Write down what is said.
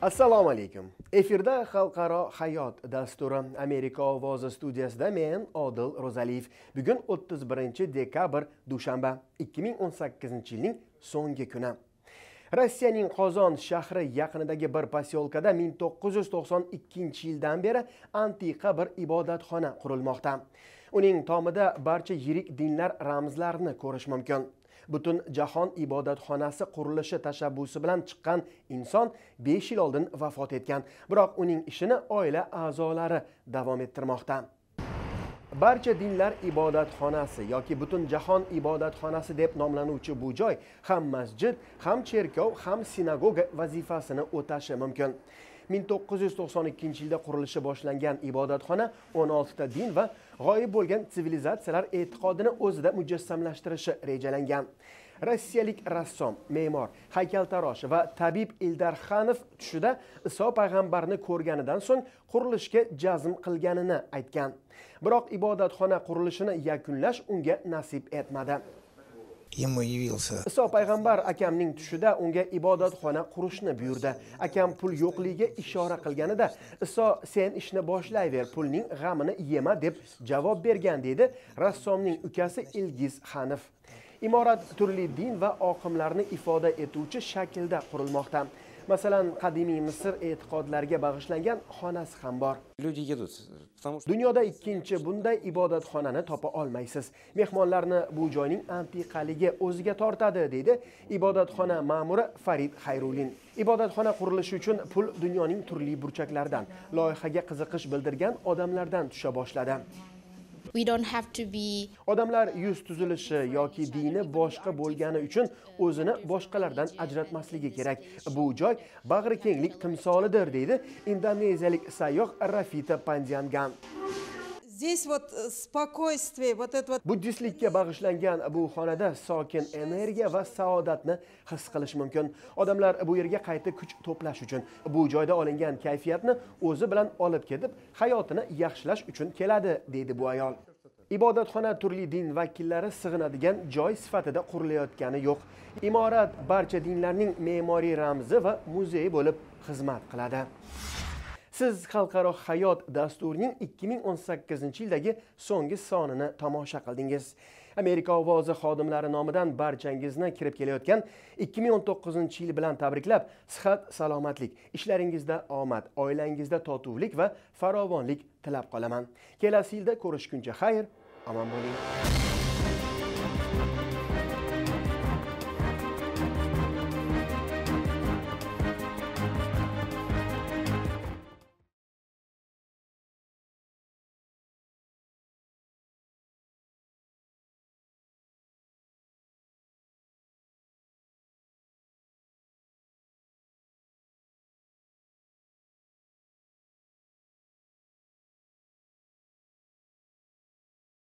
Assalomu alaykum. Efirda Xalqaro hayot dasturi Amerika ovozi studiyasida men Odil Ro'zaliyev. Bugun 31 dekabr dushanba 2018-yilning so'nggi kuni. Rossiyaning Qozon shahri yaqinidagi bir posyolkada 1992-yildan beri antiqa bir ibodatxona qurilmoqda. Uning tomida barcha yirik dinlar ramzlarini ko'rish mumkin. Butun jahon ibodatxonasi qurilishi tashabbusi bilan chiqqan inson 5 yil oldin vafot etgan, biroq uning ishini oila a'zolari davom ettirmoqda. Barcha dinlar ibodatxonasi yoki butun jahon ibodatxonasi deb nomlanuvchi bu joy ham masjid, ham cherkov, ham sinagoga vazifasini o'tashi mumkin. 1992-yilda qurilishi boshlangan ibodatxona 16 ta din va g'oyib bo'lgan sivilizatsiyalar e'tiqodini o'zida mujassamlashtirishi rejalangan. Rossiyalik rassom, me'mor, haykaltarosh va tabib Ildar Xanov tushida Iso payg'ambarni ko'rganidan so'ng qurilishga jazm qilganini aytgan. Biroq ibodatxona qurilishini yakunlash unga nasib etmadi. Iso payg'ambar akamning tushida unga ibodatxona qurishni buyurdi. Akam pul yo'qligiga ishora qilganida, Iso sen ishni boshlayver, pulning g'amini yema deb javob bergan dedi rassomning ukasi Ilgiz Xanov. Imorat turli din va oqimlarni ifoda etuvchi shaklda qurilmoqda. Masalan, qadimiy Misr e'tiqodlariga bag'ishlangan xonasi ham bor. Dunyoda ikkinchi bunday ibodatxonani topa olmaysiz. Mehmonlarni bu joyning antiqaligi o'ziga tortadi, deydi ibodatxona ma'muri Farid Xayrulin. Ibodatxona qurilishi uchun pul dunyoning turli burchaklaridan, loyihaga qiziqish bildirgan odamlardan tusha boshladi. Odamlar yuz tuzilishi yoki dini boshqa bo'lgani uchun o'zini boshqalardan ajratmasligi kerak. Bu joy bag'rikenglik timsolidir, deydi indoneziyalik sayyoh Rafita Pandiangan. Buddistlikka bag'ishlangan bu xonada sokin energiya va saodatni his qilish mumkin. Odamlar bu yerga qayta kuch to'plash uchun, bu joyda olingan kayfiyatni o'zi bilan olib ketib, hayotini yaxshilash uchun keladi, deydi bu ayol. Ibodatxona turli din vakillari sig'inadigan joy sifatida qurilayotgani yo'q. Imorat barcha dinlarning me'moriy ramzi va muzeyi bo'lib xizmat qiladi. Siz Xalqaro hayot dasturining 2018-yildagi so'nggi sonini tomosha qildingiz. Amerika ovozi xodimlari nomidan barchangizni kirib kelayotgan 2019-yil bilan tabriklab, sihat, salomatlik, ishlaringizda omad, oilangizda totuvlik va farovonlik tilab qolaman. Kelasi yilda ko'rishguncha xayr, omon bo'ling.